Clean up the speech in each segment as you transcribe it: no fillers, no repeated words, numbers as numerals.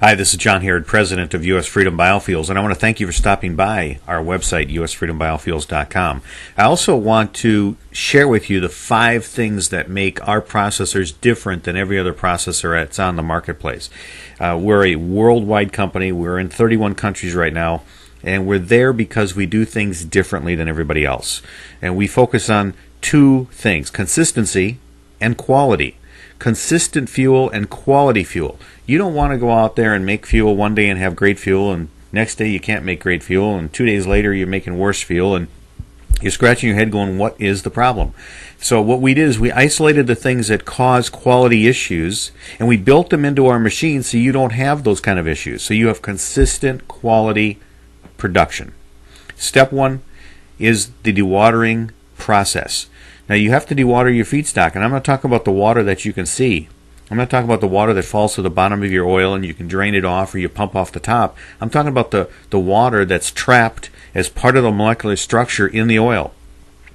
Hi, this is John Harrod, President of U.S. Freedom Biofuels, and I want to thank you for stopping by our website, usfreedombiofuels.com. I also want to share with you the 5 things that make our processors different than every other processor that's on the marketplace. We're a worldwide company. We're in 31 countries right now, and we're there because we do things differently than everybody else. And we focus on 2 things, consistency and quality. Consistent fuel and quality fuel. You don't want to go out there and make fuel one day and have great fuel, and next day you can't make great fuel, and 2 days later you're making worse fuel, and you're scratching your head going, what is the problem? So what we did is we isolated the things that cause quality issues, and we built them into our machine so you don't have those kind of issues. So you have consistent quality production. Step 1 is the dewatering process. Now you have to dewater your feedstock, and I'm going to talk about the water that you can see. I'm not talking about the water that falls to the bottom of your oil and you can drain it off or you pump off the top. I'm talking about the water that's trapped as part of the molecular structure in the oil.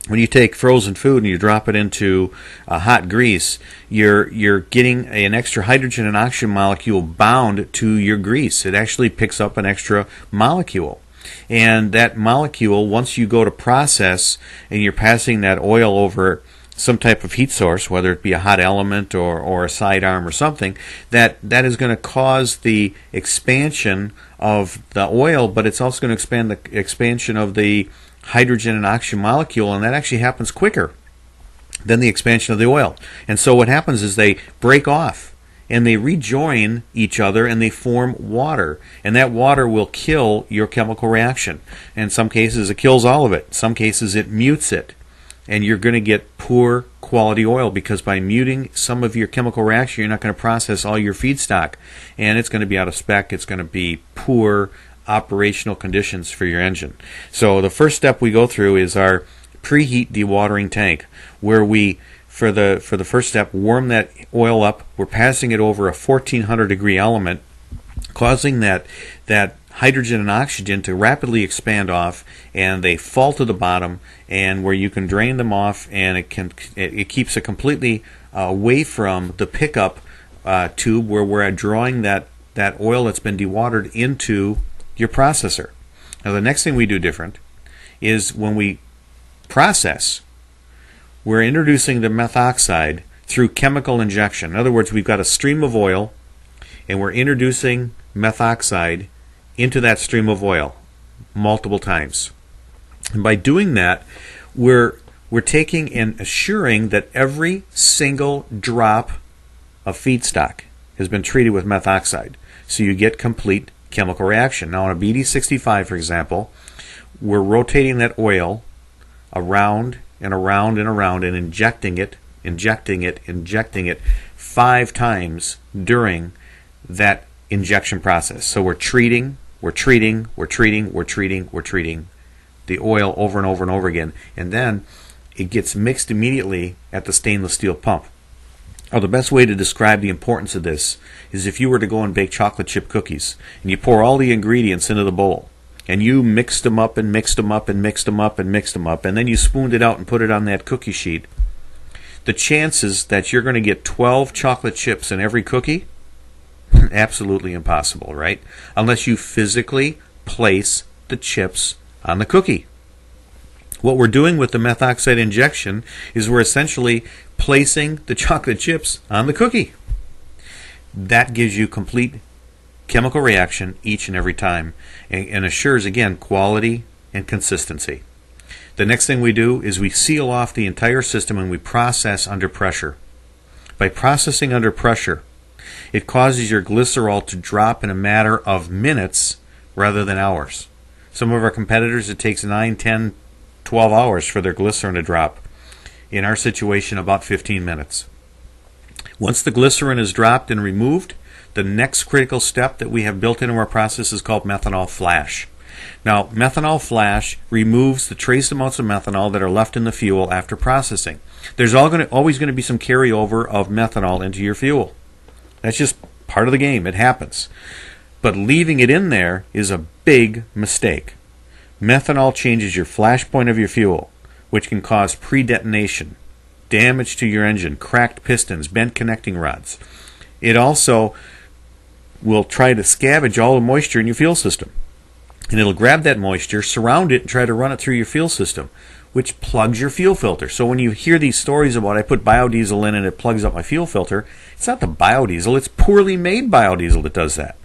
When you take frozen food and you drop it into hot grease, you're getting an extra hydrogen and oxygen molecule bound to your grease. It actually picks up an extra molecule. And that molecule, once you go to process and you're passing that oil over some type of heat source, whether it be a hot element or a sidearm or something, that is going to cause the expansion of the oil, but it's also going to expand the expansion of the hydrogen and oxygen molecule, and that actually happens quicker than the expansion of the oil. And so what happens is they break off and they rejoin each other and they form water, and that water will kill your chemical reaction. In some cases it kills all of it. In some cases it mutes it, and you're going to get poor quality oil because by muting some of your chemical reaction you're not going to process all your feedstock, and it's going to be out of spec. It's going to be poor operational conditions for your engine. So the first step we go through is our preheat dewatering tank, where we for the first step warm that oil up. We're passing it over a 1400 degree element, causing that hydrogen and oxygen to rapidly expand off, and they fall to the bottom, and where you can drain them off, and it keeps it completely away from the pickup tube where we're drawing that oil that's been dewatered into your processor. Now the next thing we do different is when we process, we're introducing the methoxide through chemical injection. In other words, we've got a stream of oil and we're introducing methoxide into that stream of oil multiple times. And by doing that, we're taking and assuring that every single drop of feedstock has been treated with methoxide. So you get complete chemical reaction. Now on a BD65, for example, we're rotating that oil around and around and around and injecting it 5 times during that injection process. So we're treating the oil over and over and over again, and then it gets mixed immediately at the stainless steel pump. Now, the best way to describe the importance of this is if you were to go and bake chocolate chip cookies and you pour all the ingredients into the bowl and you mixed them up and mixed them up and mixed them up and mixed them up, and then you spooned it out and put it on that cookie sheet, the chances that you're going to get 12 chocolate chips in every cookie, absolutely impossible, right? Unless you physically place the chips on the cookie. What we're doing with the methoxide injection is we're essentially placing the chocolate chips on the cookie. That gives you complete chemical reaction each and every time, and assures, again, quality and consistency. The next thing we do is we seal off the entire system and we process under pressure. By processing under pressure, it causes your glycerol to drop in a matter of minutes rather than hours. Some of our competitors, it takes 9, 10, 12 hours for their glycerin to drop. In our situation, about 15 minutes. Once the glycerin is dropped and removed, the next critical step that we have built into our process is called Methanol Flash. Now, Methanol Flash removes the trace amounts of methanol that are left in the fuel after processing. There's always going to be some carryover of methanol into your fuel. That's just part of the game. It happens. But leaving it in there is a big mistake. Methanol changes your flash point of your fuel, which can cause pre-detonation, damage to your engine, cracked pistons, bent connecting rods. It also will try to scavenge all the moisture in your fuel system. And it'll grab that moisture, surround it, and try to run it through your fuel system, which plugs your fuel filter. So when you hear these stories about I put biodiesel in and it plugs up my fuel filter, it's not the biodiesel, it's poorly made biodiesel that does that.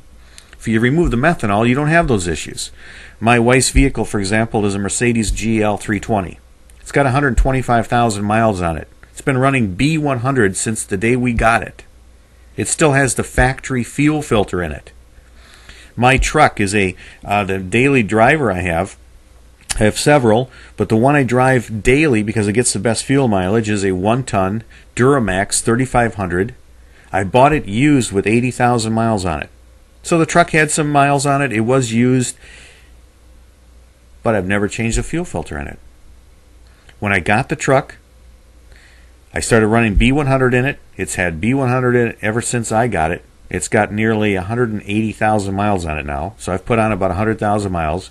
If you remove the methanol, you don't have those issues. My wife's vehicle, for example, is a Mercedes GL 320. It's got 125,000 miles on it. It's been running B100 since the day we got it. It still has the factory fuel filter in it. My truck is the daily driver I have several, but the one I drive daily because it gets the best fuel mileage is a 1-ton Duramax 3500. I bought it used with 80,000 miles on it. So the truck had some miles on it. It was used, but I've never changed the fuel filter in it. When I got the truck, I started running B100 in it. It's had B100 in it ever since I got it. It's got nearly 180,000 miles on it now. So I've put on about 100,000 miles.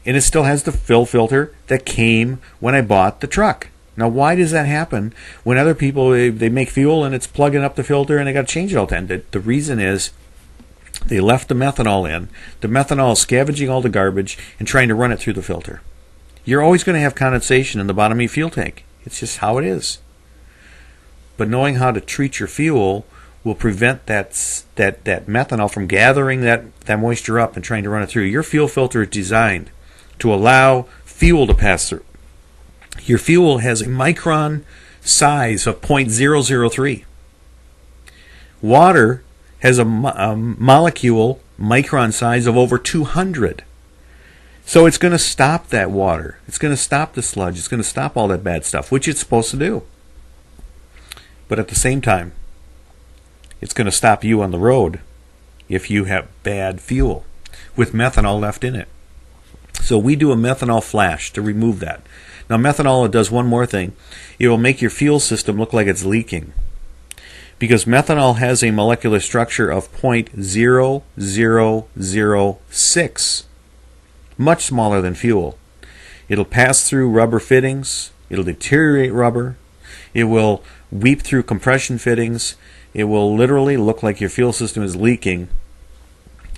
And it still has the fuel filter that came when I bought the truck. Now, why does that happen when other people, they make fuel and it's plugging up the filter and they got to change it all the time? The reason is they left the methanol in. The methanol is scavenging all the garbage and trying to run it through the filter. You're always going to have condensation in the bottom of your fuel tank. It's just how it is. But knowing how to treat your fuel will prevent that methanol from gathering that moisture up and trying to run it through. Your fuel filter is designed to allow fuel to pass through. Your fuel has a micron size of 0.003. Water has a molecule micron size of over 200. So it's going to stop that water. It's going to stop the sludge. It's going to stop all that bad stuff, which it's supposed to do. But at the same time, it's going to stop you on the road if you have bad fuel with methanol left in it. So we do a methanol flash to remove that. Now methanol does one more thing. It will make your fuel system look like it's leaking. Because methanol has a molecular structure of 0.0006. Much smaller than fuel. It'll pass through rubber fittings. It'll deteriorate rubber. It will weep through compression fittings. It will literally look like your fuel system is leaking.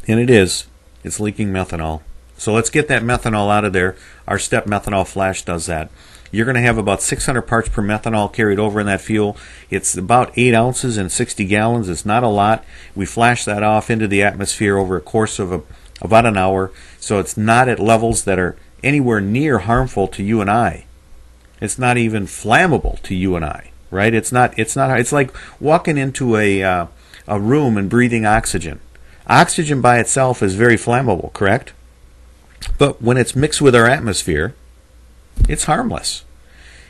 And it is. It's leaking methanol. So let's get that methanol out of there. Our step methanol flash does that. You're going to have about 600 parts per methanol carried over in that fuel. It's about 8 ounces in 60 gallons. It's not a lot. We flash that off into the atmosphere over a course of about an hour. So it's not at levels that are anywhere near harmful to you and I. It's not even flammable to you and I, right? It's not. It's like walking into a room and breathing oxygen. Oxygen by itself is very flammable, correct? But when it's mixed with our atmosphere, it's harmless.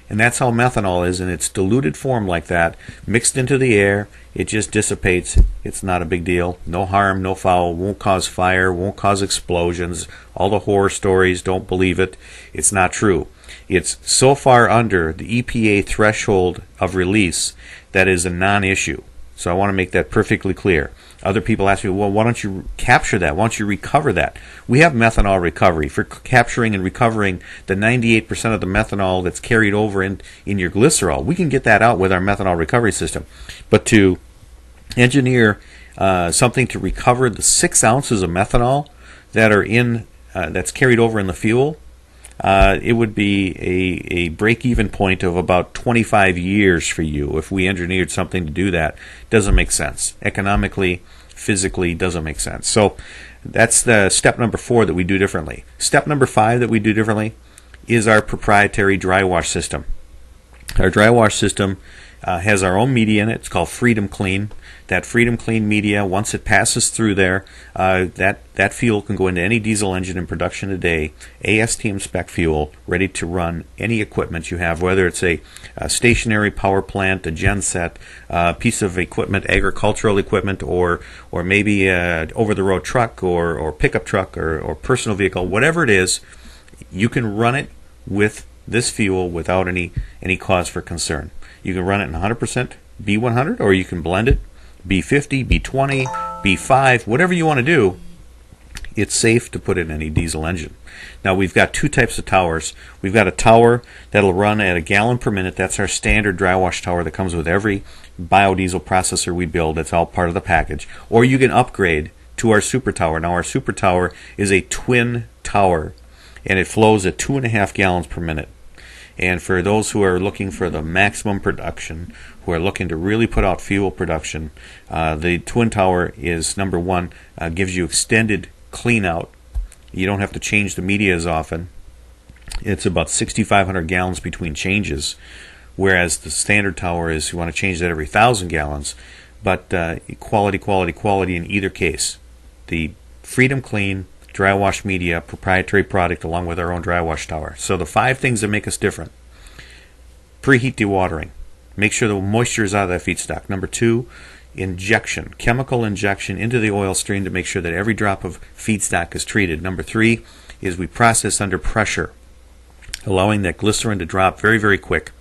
And that's how methanol is in its diluted form like that, mixed into the air. It just dissipates. It's not a big deal. No harm, no foul. Won't cause fire, won't cause explosions. All the horror stories, don't believe it. It's not true. It's so far under the EPA threshold of release that is a non-issue. So I want to make that perfectly clear. Other people ask me, well, why don't you capture that? Why don't you recover that? We have methanol recovery for capturing and recovering the 98% of the methanol that's carried over in your glycerol. We can get that out with our methanol recovery system. But to engineer something to recover the 6 ounces of methanol that are that's carried over in the fuel, it would be a break-even point of about 25 years for you if we engineered something to do that. Doesn't make sense. Economically, physically, doesn't make sense. So that's the step number 4 that we do differently. Step number 5 that we do differently is our proprietary dry wash system. Our dry wash system has our own media in it. It's called Freedom Clean. That Freedom Clean media, once it passes through there, that fuel can go into any diesel engine in production today, ASTM spec fuel, ready to run any equipment you have, whether it's a stationary power plant, a genset, piece of equipment, agricultural equipment, or maybe an over-the-road truck or pickup truck or personal vehicle, whatever it is, you can run it with this fuel without any cause for concern. You can run it in 100% B100, or you can blend it B50, B20, B5, whatever you want to do. it's safe to put in any diesel engine. Now we've got two types of towers. We've got a tower that'll run at a gallon per minute. That's our standard dry wash tower that comes with every biodiesel processor we build. It's all part of the package. Or you can upgrade to our super tower. Now our super tower is a twin tower, and it flows at 2.5 gallons per minute. And for those who are looking for the maximum production, who are looking to really put out fuel production, the twin tower is, number one, gives you extended clean out. You don't have to change the media as often. It's about 6,500 gallons between changes, whereas the standard tower is, you want to change that every 1,000 gallons. But quality in either case. The Freedom Clean dry wash media, proprietary product, along with our own dry wash tower. So the 5 things that make us different: preheat dewatering. Make sure the moisture is out of that feedstock. Number 2, injection, chemical injection into the oil stream to make sure that every drop of feedstock is treated. Number 3 is we process under pressure, allowing that glycerin to drop very, very quick.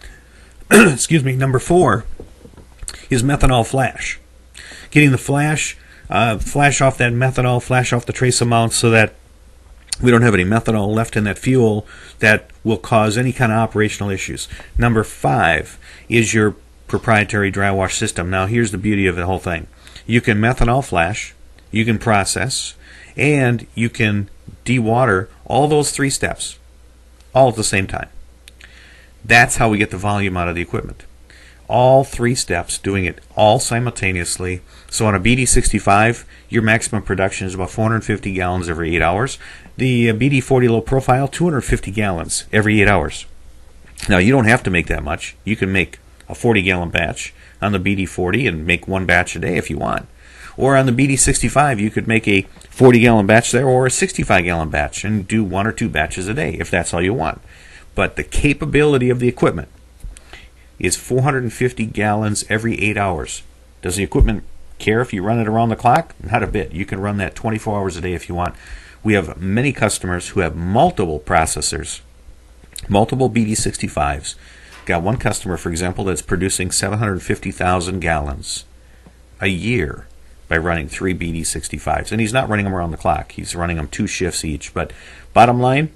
Excuse me. Number 4 is methanol flash. Getting the flash off that methanol, flash off the trace amounts so that we don't have any methanol left in that fuel that will cause any kind of operational issues. Number 5 is your proprietary dry wash system. Now here's the beauty of the whole thing. You can methanol flash, you can process, and you can dewater, all those 3 steps all at the same time. That's how we get the volume out of the equipment. All 3 steps, doing it all simultaneously. So on a BD65, your maximum production is about 450 gallons every 8 hours. The BD40 low profile, 250 gallons every 8 hours. Now you don't have to make that much. You can make a 40-gallon batch on the BD40 and make 1 batch a day if you want. Or on the BD65, you could make a 40-gallon batch there or a 65-gallon batch and do 1 or 2 batches a day if that's all you want. But the capability of the equipment is 450 gallons every 8 hours. Does the equipment care if you run it around the clock? Not a bit. You can run that 24 hours a day if you want. We have many customers who have multiple processors, multiple BD65s. Got one customer, for example, that's producing 750,000 gallons a year by running 3 BD65s. And he's not running them around the clock. He's running them 2 shifts each. But bottom line,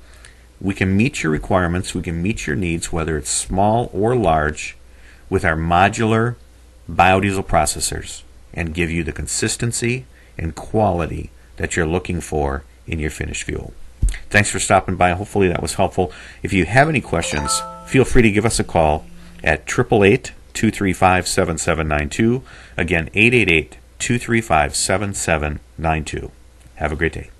we can meet your requirements, we can meet your needs, whether it's small or large, with our modular biodiesel processors, and give you the consistency and quality that you're looking for in your finished fuel. Thanks for stopping by. Hopefully that was helpful. If you have any questions, feel free to give us a call at 888-235-7792. Again, 888-235-7792. Have a great day.